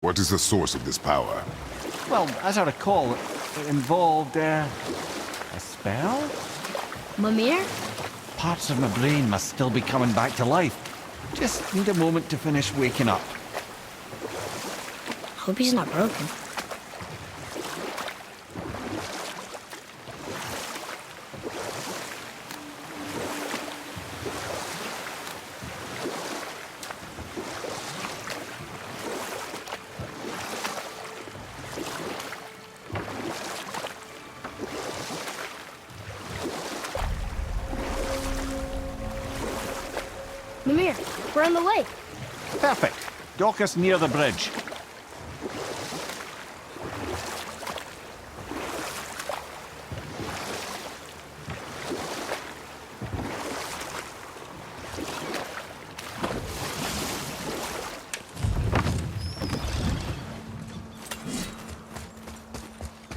What is the source of this power? Well, as I recall, it involved, a spell? Mimir? Parts of my brain must still be coming back to life. Just need a moment to finish waking up. Hope he's not broken. Mimir, we're on the lake. Perfect. Dock us near the bridge.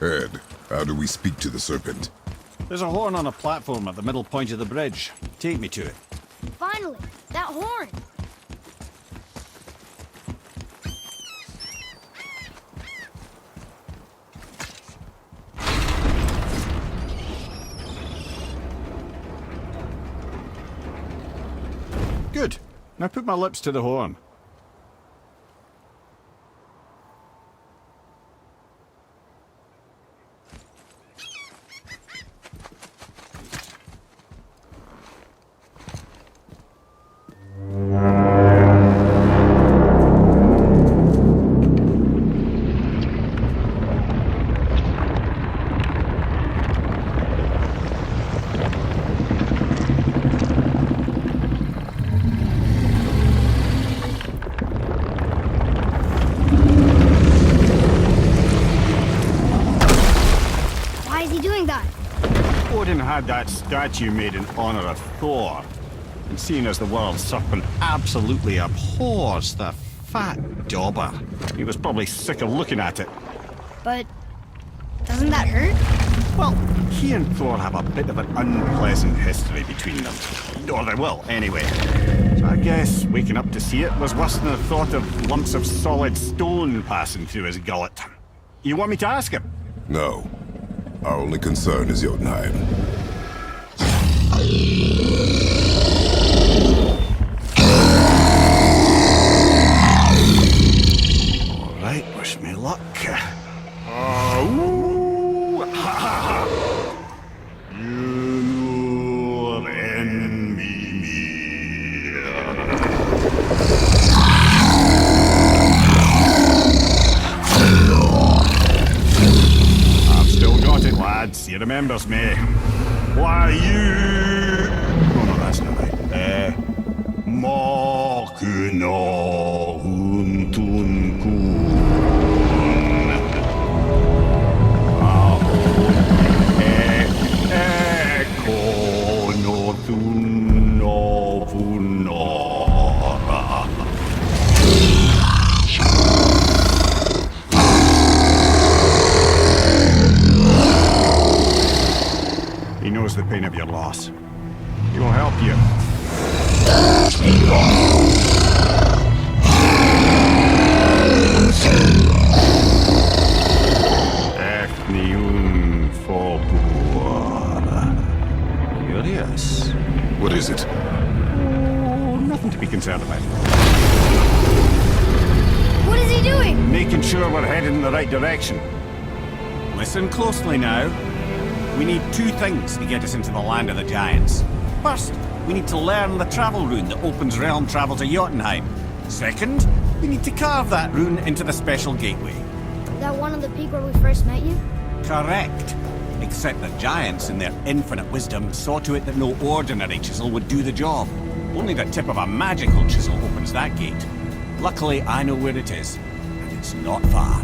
Ed, how do we speak to the serpent? There's a horn on a platform at the middle point of the bridge. Take me to it. Finally, that horn. Good. Now put my lips to the horn. Why is he doing that? Odin had that statue made in honor of Thor. And seeing as the world serpent absolutely abhors the fat dauber, he was probably sick of looking at it. But doesn't that hurt? Well, he and Thor have a bit of an unpleasant history between them. Or they will, anyway. So I guess waking up to see it was worse than the thought of lumps of solid stone passing through his gullet. You want me to ask him? No. Our only concern is Jotunheim. All right, wish me luck. Ooh, ha, ha, ha. You're in me. I've still got it, lads. He remembers me. Why you? Oh no, that's not right. Makuna huntun kun. He knows the pain of your loss. He will help you. Curious. What is it? Oh, nothing to be concerned about. What is he doing? Making sure we're headed in the right direction. Listen closely now. We need two things to get us into the land of the giants. First, we need to learn the travel rune that opens realm travel to Jotunheim. Second, we need to carve that rune into the special gateway. That one on the peak where we first met you? Correct. Except the giants, in their infinite wisdom, saw to it that no ordinary chisel would do the job. Only the tip of a magical chisel opens that gate. Luckily, I know where it is, and it's not far.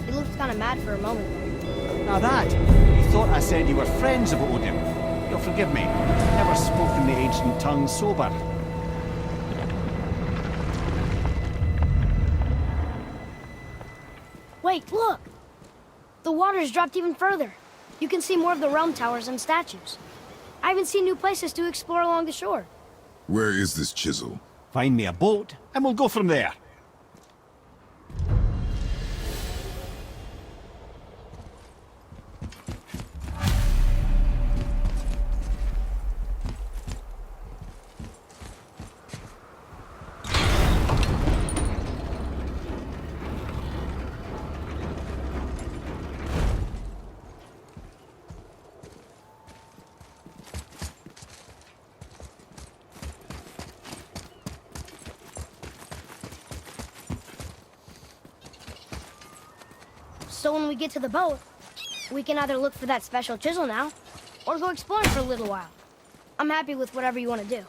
He looked kind of mad for a moment there. Now that, you thought I said you were friends of Odin. You'll forgive me. Never spoken the ancient tongue sober. Wait, look! The water's dropped even further. You can see more of the realm towers and statues. I even see new places to explore along the shore. Where is this chisel? Find me a boat, and we'll go from there. So when we get to the boat, we can either look for that special chisel now, or go exploring for a little while. I'm happy with whatever you want to do.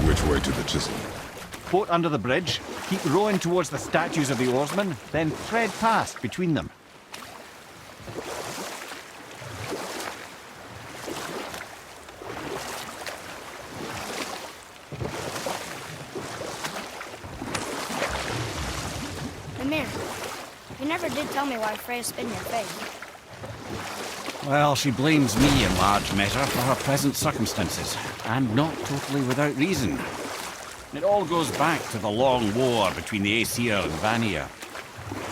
Which way to the chisel? Boat under the bridge, keep rowing towards the statues of the oarsmen, then thread past between them. Amir, you never did tell me why Freya spit in your face. Well, she blames me in large measure for her present circumstances, and not totally without reason. It all goes back to the long war between the Aesir and Vanir.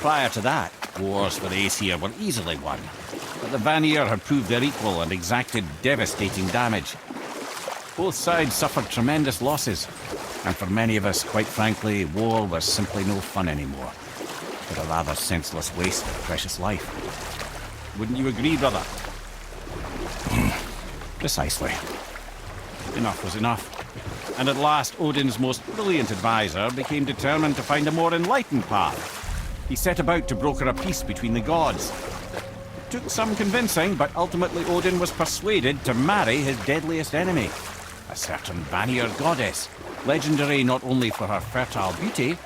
Prior to that, wars for the Aesir were easily won, but the Vanir had proved their equal and exacted devastating damage. Both sides suffered tremendous losses, and for many of us, quite frankly, war was simply no fun anymore, but a rather senseless waste of precious life. Wouldn't you agree, brother? Precisely. Enough was enough. And at last, Odin's most brilliant advisor became determined to find a more enlightened path. He set about to broker a peace between the gods. It took some convincing, but ultimately Odin was persuaded to marry his deadliest enemy, a certain Vanir goddess, legendary not only for her fertile beauty,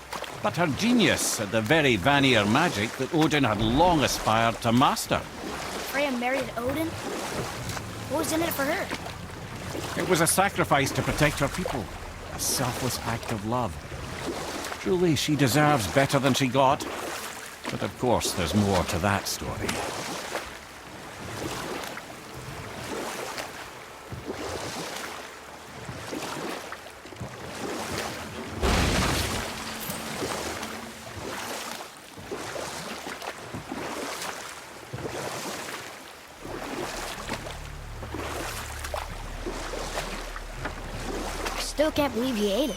but her genius at the very Vanir magic that Odin had long aspired to master. Freya married Odin? What was in it for her? It was a sacrifice to protect her people, a selfless act of love. Truly, she deserves better than she got. But of course, there's more to that story. Still can't believe you ate it.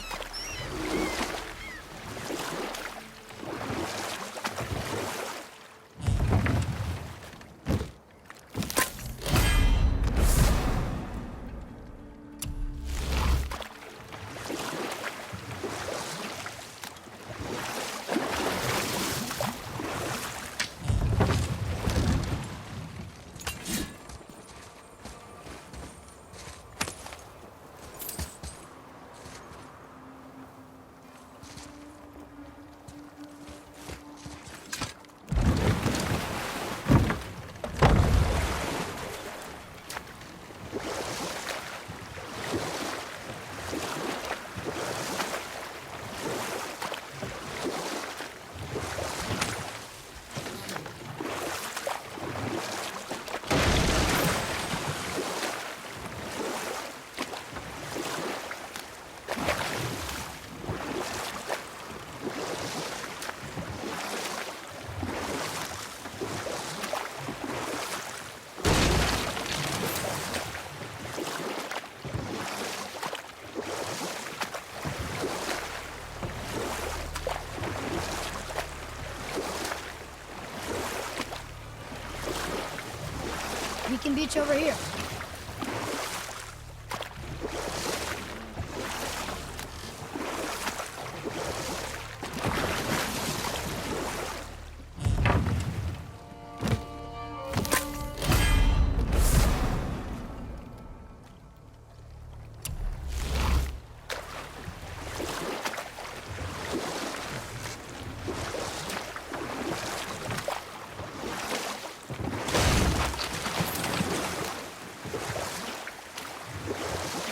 We can beach over here.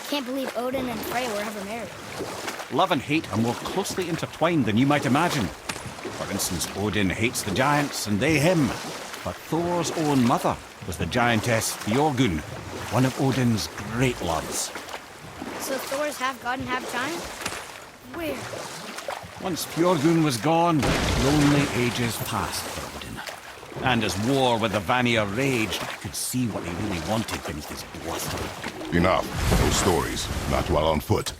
I can't believe Odin and Freya were ever married. Love and hate are more closely intertwined than you might imagine. For instance, Odin hates the giants and they him. But Thor's own mother was the giantess Fjorgun, one of Odin's great loves. So Thor's half god and half giant? Where? Once Fjorgun was gone, lonely ages passed for Odin. And as war with the Vanir raged, I could see what he really wanted beneath his bluster. Enough. No stories. Not while on foot.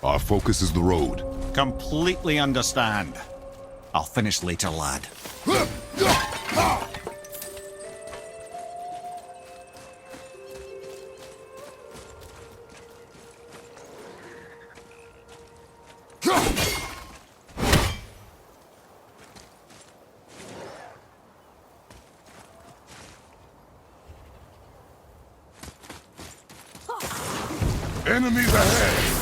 Our focus is the road. Completely understand. I'll finish later, lad. Enemies ahead!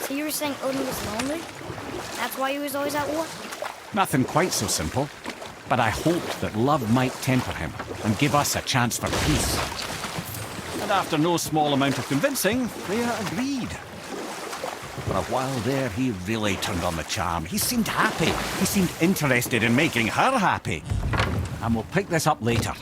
So you were saying Odin was lonely? That's why he was always at war? Nothing quite so simple. But I hoped that love might temper him and give us a chance for peace. And after no small amount of convincing, Freya agreed. For a while there, he really turned on the charm. He seemed happy. He seemed interested in making her happy. And we'll pick this up later.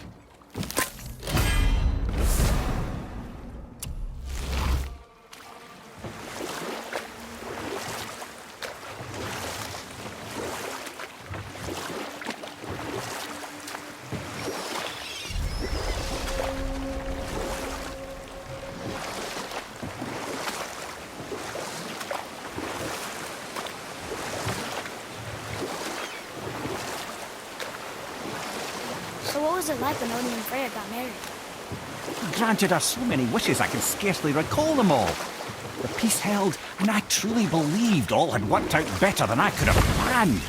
So what was it like when Odin and Freya got married? He granted her so many wishes I can scarcely recall them all. The peace held, and I truly believed all had worked out better than I could have planned.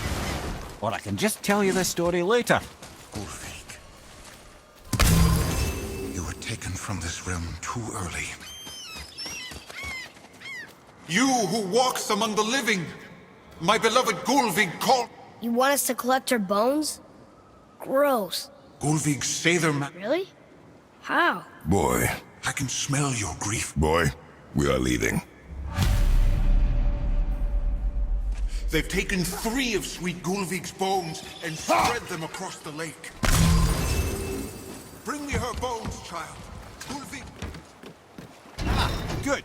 Or I can just tell you the story later. Ulfik, you were taken from this realm too early. You who walks among the living, my beloved Gulvig called... You want us to collect her bones? Gross. Gulvig Satherman. Really? How? Boy, I can smell your grief. boy, we are leaving. They've taken 3 of sweet Gulvig's bones and spread them across the lake. Bring me her bones, child. Gulvig... Good.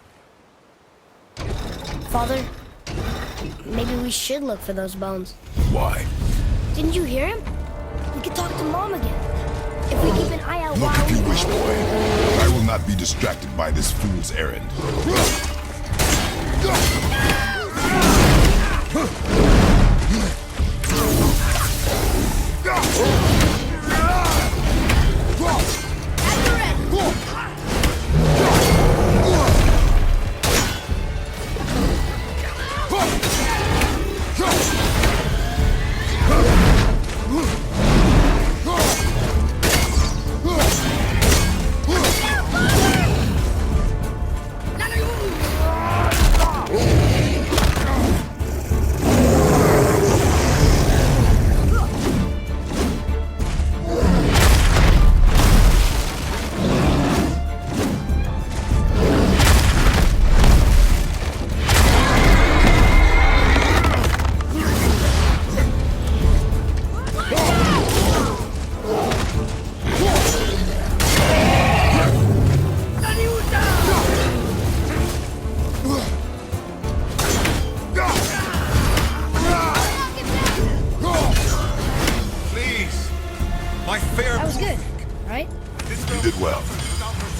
Father, maybe we should look for those bones. Why? Didn't you hear him? We could talk to Mom again. If we keep an eye out Look while if you we... wish, boy. I will not be distracted by this fool's errand. Please, my fair That was good, Gulvig. right? This You did well. without her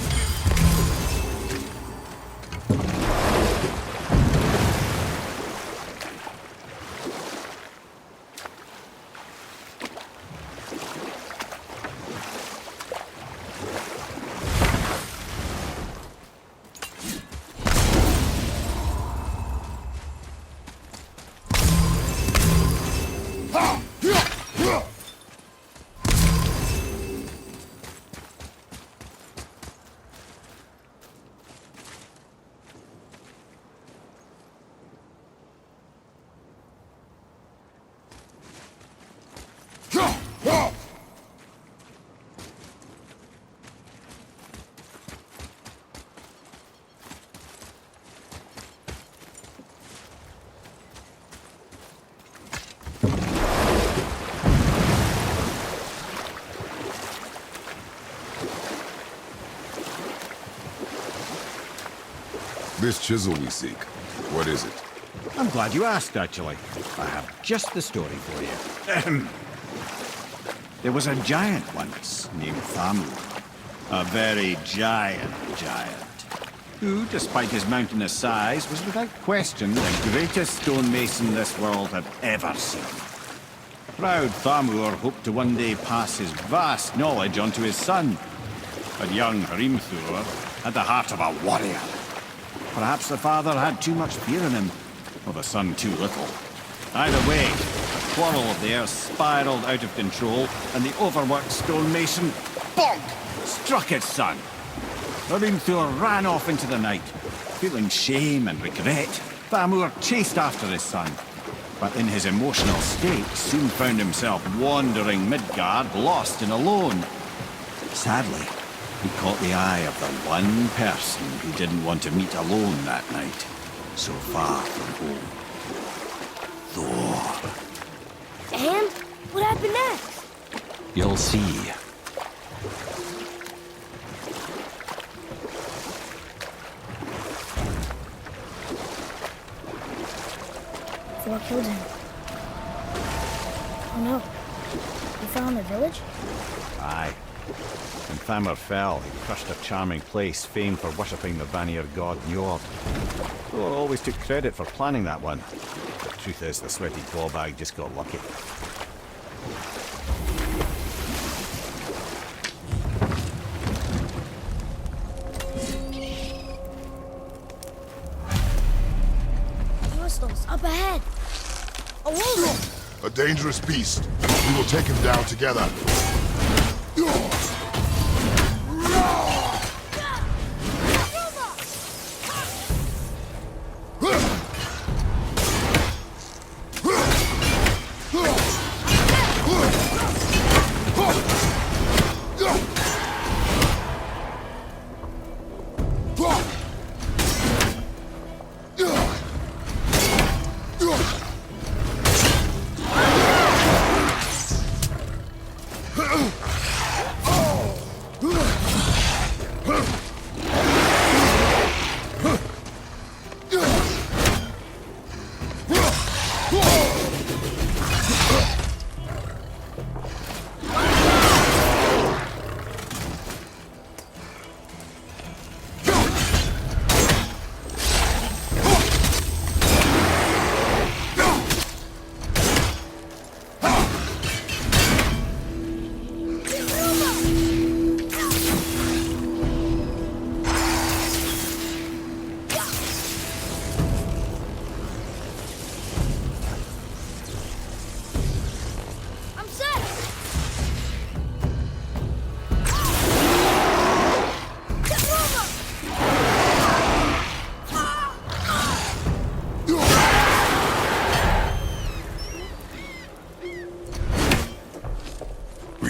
This chisel we seek, what is it? I'm glad you asked, actually. I have just the story for you. There was a giant once named Thamur. A very giant, who, despite his mountainous size, was without question the greatest stonemason this world had ever seen. Proud Thamur hoped to one day pass his vast knowledge on to his son. But young Hrimthur had the heart of a warrior. Perhaps the father had too much fear in him, or the son too little. Either way, the quarrel of theirs spiraled out of control, and the overworked stonemason, bonk, struck his son. Hrimthur ran off into the night. Feeling shame and regret, Thamur chased after his son. But in his emotional state, soon found himself wandering Midgard, lost and alone. Sadly, he caught the eye of the one person who didn't want to meet alone that night, so far from home. Thor. And what happened next? You'll see. Thor killed him. Oh no. He fell in the village? Aye. When Thamur fell, he crushed a charming place famed for worshipping the Vanir god Njord. Thor always took credit for planning that one. The truth is, the sweaty ballbag just got lucky. Hostiles, up ahead! A wolf! A dangerous beast. We will take him down together.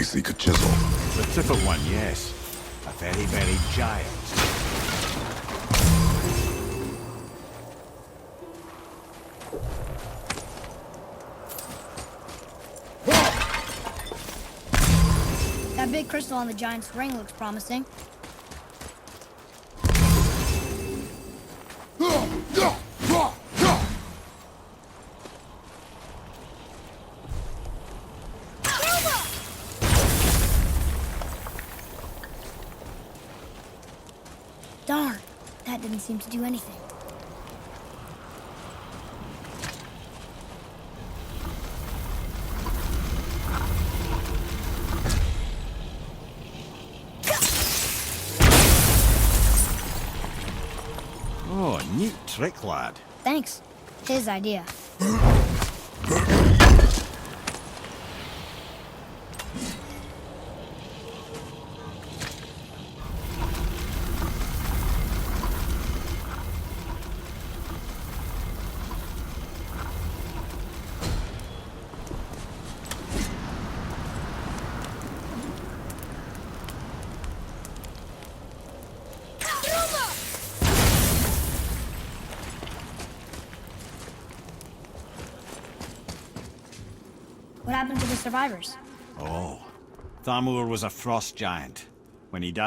Seek a chisel. The triple one, yes. A very, very giant. That big crystal on the giant's ring looks promising. Darn, that didn't seem to do anything. Oh, neat trick, lad. Thanks. His idea. What happened to the survivors? Oh, Thamur was a frost giant. When he died,